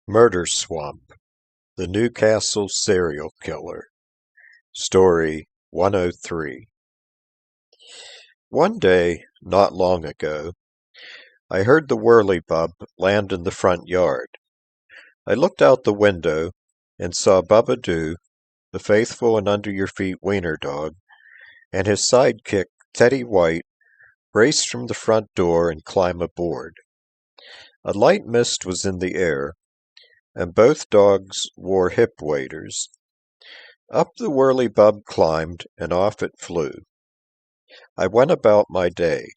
Murder Swamp, The Newcastle Serial Killer. Story 103. One day, not long ago, I heard the whirlybub land in the front yard. I looked out the window and saw Bubba Doo, the faithful and under-your-feet wiener dog, and his sidekick, Teddy White, race from the front door and climb aboard. A light mist was in the air, and both dogs wore hip waders. Up the whirlybub climbed, and off it flew. I went about my day.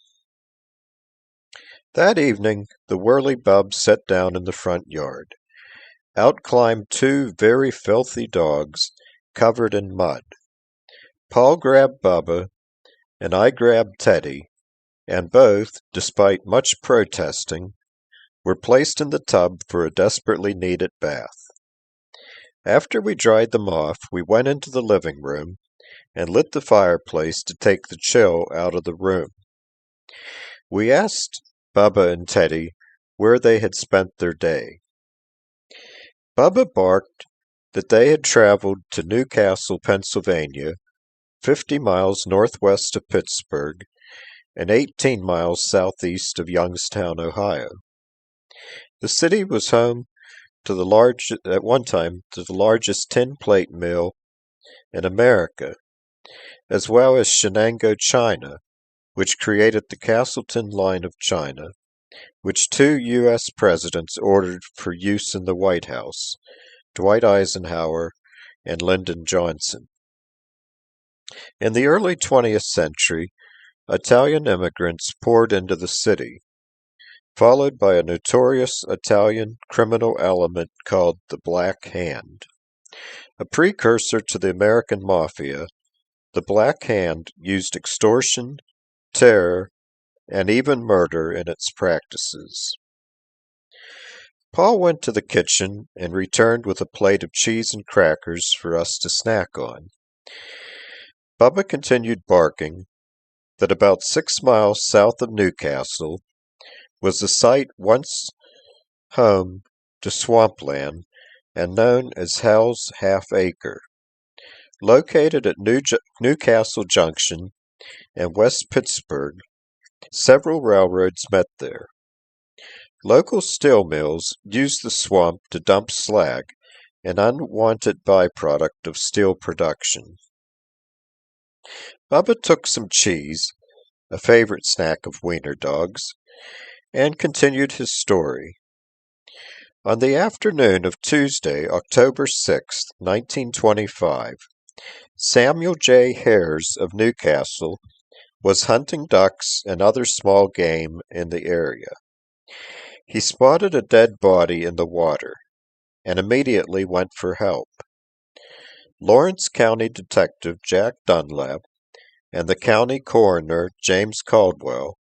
That evening, the whirlybub sat down in the front yard. Out climbed two very filthy dogs, covered in mud. Paul grabbed Bubba, and I grabbed Teddy, and both, despite much protesting, were placed in the tub for a desperately needed bath. After we dried them off, we went into the living room and lit the fireplace to take the chill out of the room. We asked Bubba and Teddy where they had spent their day. Bubba barked that they had traveled to Newcastle, Pennsylvania, 50 miles northwest of Pittsburgh and 18 miles southeast of Youngstown, Ohio. The city was home to at one time to the largest tin plate mill in America, as well as Shenango china, which created the Castleton line of china, which 2 U.S. presidents ordered for use in the White House, Dwight Eisenhower and Lyndon Johnson. In the early 20th century, Italian immigrants poured into the city, followed by a notorious Italian criminal element called the Black Hand. A precursor to the American mafia, the Black Hand used extortion, terror, and even murder in its practices. Paul went to the kitchen and returned with a plate of cheese and crackers for us to snack on. Bubba continued barking that about 6 miles south of Newcastle was the site once home to swampland and known as Hell's Half Acre. Located at Newcastle Junction and West Pittsburgh, several railroads met there. Local steel mills used the swamp to dump slag, an unwanted byproduct of steel production. Bubba took some cheese, a favorite snack of wiener dogs, and continued his story. On the afternoon of Tuesday, October 6, 1925, Samuel J. Hares of Newcastle was hunting ducks and other small game in the area. He spotted a dead body in the water and immediately went for help. Lawrence County Detective Jack Dunlap and the county coroner James Caldwell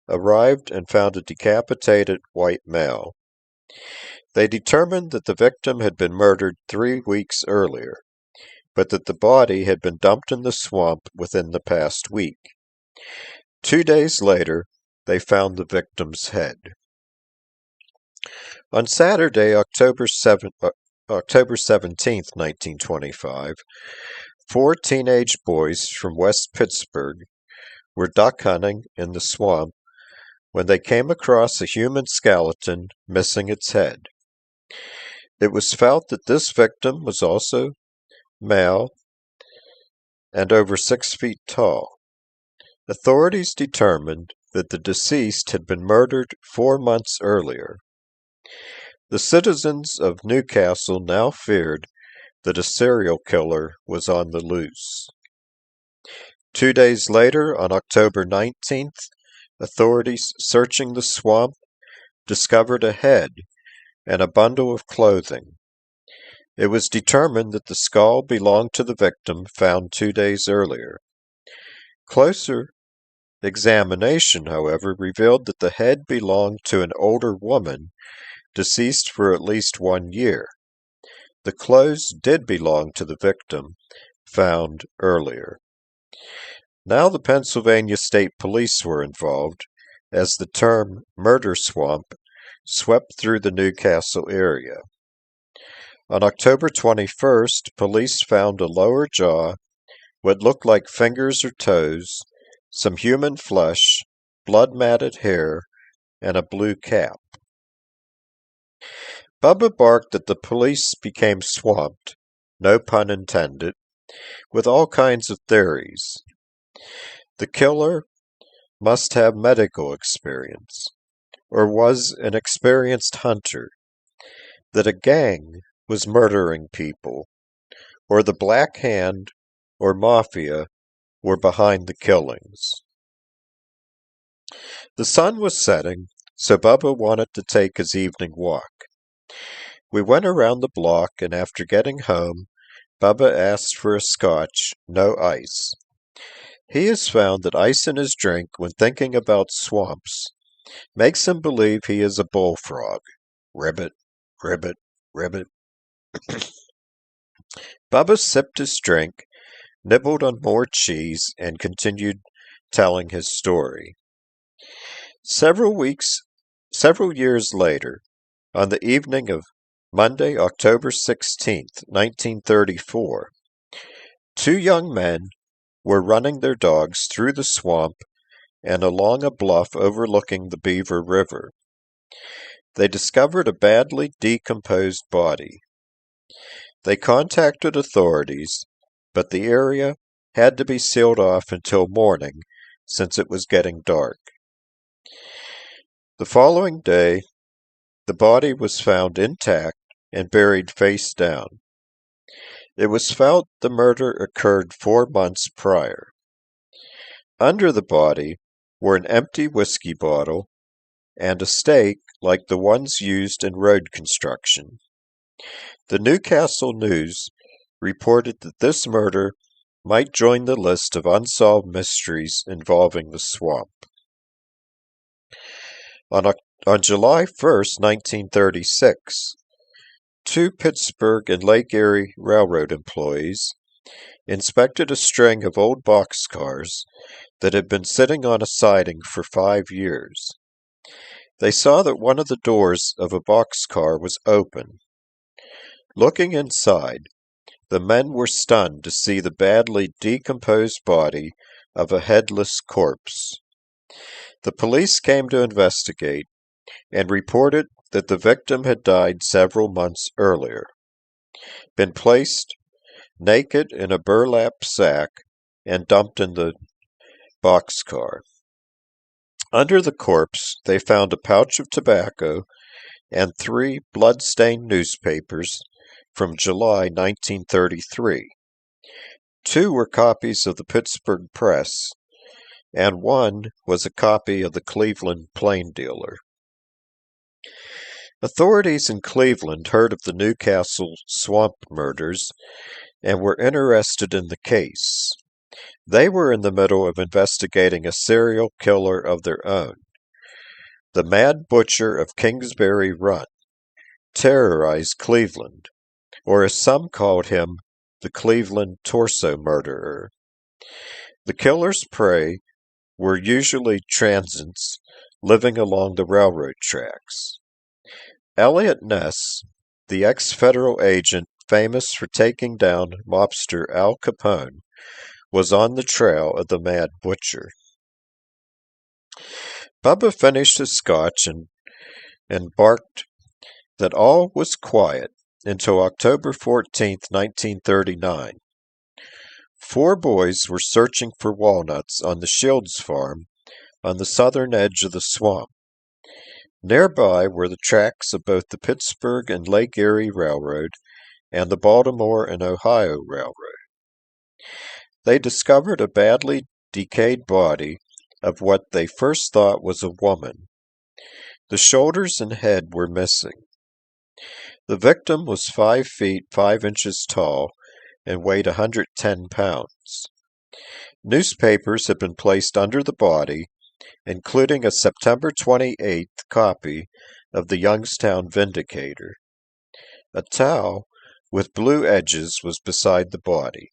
arrived and found a decapitated white male. They determined that the victim had been murdered 3 weeks earlier, but that the body had been dumped in the swamp within the past week. 2 days later, they found the victim's head. On Saturday, October 17, 1925, 4 teenage boys from West Pittsburgh were duck hunting in the swamp when they came across a human skeleton missing its head. It was felt that this victim was also male and over 6 feet tall. Authorities determined that the deceased had been murdered 4 months earlier. The citizens of Newcastle now feared that a serial killer was on the loose. 2 days later, on October 19th, authorities searching the swamp discovered a head and a bundle of clothing. It was determined that the skull belonged to the victim found 2 days earlier. Closer examination, however, revealed that the head belonged to an older woman deceased for at least 1 year. The clothes did belong to the victim found earlier. Now the Pennsylvania State Police were involved, as the term murder swamp swept through the Newcastle area. On October 21st, police found a lower jaw, what looked like fingers or toes, some human flesh, blood-matted hair, and a blue cap. Bubba barked that the police became swamped, no pun intended, with all kinds of theories. The killer must have medical experience, or was an experienced hunter, that a gang was murdering people, or the Black Hand or mafia were behind the killings. The sun was setting, so Bubba wanted to take his evening walk. We went around the block, and after getting home, Bubba asked for a scotch, no ice. He has found that ice in his drink when thinking about swamps makes him believe he is a bullfrog. Ribbit, ribbit, ribbit. Bubba sipped his drink, nibbled on more cheese, and continued telling his story. Several years later, on the evening of Monday, October 16th, 1934, two young men were running their dogs through the swamp and along a bluff overlooking the Beaver River. They discovered a badly decomposed body. They contacted authorities, but the area had to be sealed off until morning since it was getting dark. The following day, the body was found intact and buried face down. It was felt the murder occurred 4 months prior. Under the body were an empty whiskey bottle and a stake like the ones used in road construction. The Newcastle News reported that this murder might join the list of unsolved mysteries involving the swamp. On July 1st, 1936, two Pittsburgh and Lake Erie Railroad employees inspected a string of old boxcars that had been sitting on a siding for 5 years. They saw that one of the doors of a boxcar was open. Looking inside, the men were stunned to see the badly decomposed body of a headless corpse. The police came to investigate and reported that the victim had died several months earlier, been placed naked in a burlap sack and dumped in the boxcar. Under the corpse, they found a pouch of tobacco and 3 blood-stained newspapers from July 1933. 2 were copies of the Pittsburgh Press, and 1 was a copy of the Cleveland Plain Dealer. Authorities in Cleveland heard of the Newcastle swamp murders and were interested in the case. They were in the middle of investigating a serial killer of their own. The Mad Butcher of Kingsbury Run terrorized Cleveland, or as some called him, the Cleveland Torso Murderer. The killer's prey were usually transients living along the railroad tracks. Elliot Ness, the ex-federal agent famous for taking down mobster Al Capone, was on the trail of the Mad Butcher. Bubba finished his scotch and barked that all was quiet until October 14th, 1939. 4 boys were searching for walnuts on the Shields farm on the southern edge of the swamp. Nearby were the tracks of both the Pittsburgh and Lake Erie Railroad and the Baltimore and Ohio Railroad. They discovered a badly decayed body of what they first thought was a woman. The shoulders and head were missing. The victim was 5 feet 5 inches tall and weighed 110 pounds. Newspapers had been placed under the body, including a September 28th copy of the Youngstown Vindicator. A towel with blue edges was beside the body.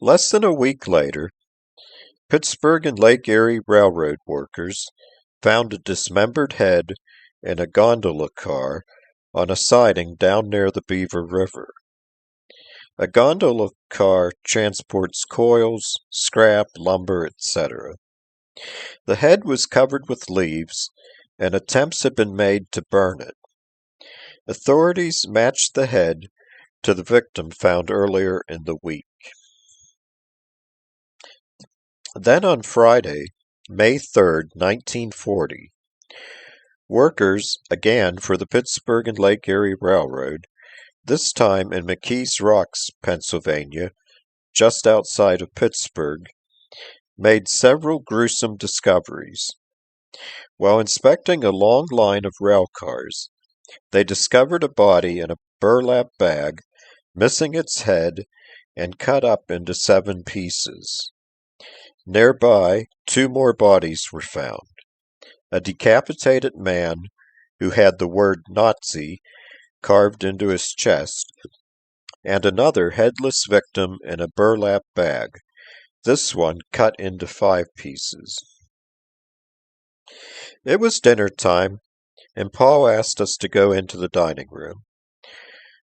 Less than a week later, Pittsburgh and Lake Erie Railroad workers found a dismembered head in a gondola car on a siding down near the Beaver River. A gondola car transports coils, scrap, lumber, etc. The head was covered with leaves, and attempts had been made to burn it. Authorities matched the head to the victim found earlier in the week. Then on Friday, May 3rd, 1940, workers, again for the Pittsburgh and Lake Erie Railroad, this time in McKees Rocks, Pennsylvania, just outside of Pittsburgh, made several gruesome discoveries. While inspecting a long line of rail cars, they discovered a body in a burlap bag, missing its head and cut up into 7 pieces. Nearby, 2 more bodies were found. A decapitated man who had the word Nazi carved into his chest, and another headless victim in a burlap bag, this one cut into 5 pieces. It was dinner time, and Paul asked us to go into the dining room.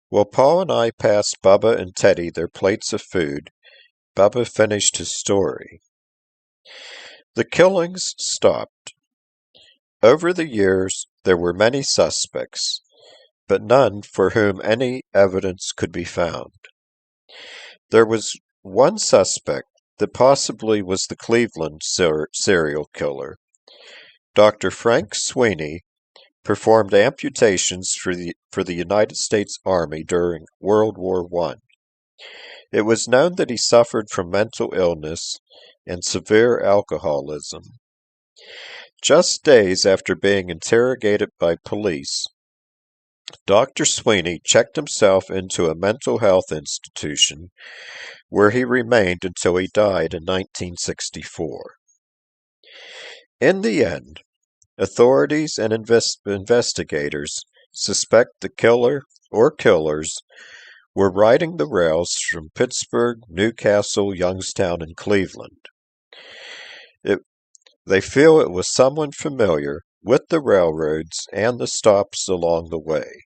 While Paul and I passed Bubba and Teddy their plates of food, Bubba finished his story. The killings stopped. Over the years, there were many suspects, but none for whom any evidence could be found. There was one suspect that possibly was the Cleveland serial killer. Dr. Frank Sweeney performed amputations for the United States Army during World War I. It was known that he suffered from mental illness and severe alcoholism. Just days after being interrogated by police, Dr. Sweeney checked himself into a mental health institution where he remained until he died in 1964. In the end, authorities and investigators suspect the killer or killers were riding the rails from Pittsburgh, Newcastle, Youngstown, and Cleveland. They feel it was someone familiar with the railroads and the stops along the way.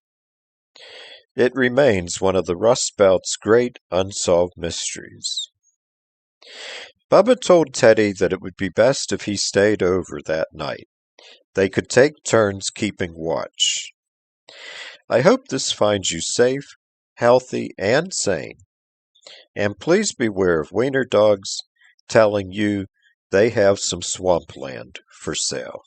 It remains one of the Rust Belt's great unsolved mysteries. Bubba told Teddy that it would be best if he stayed over that night. They could take turns keeping watch. I hope this finds you safe, healthy, and sane. And please beware of wiener dogs telling you they have some swampland for sale.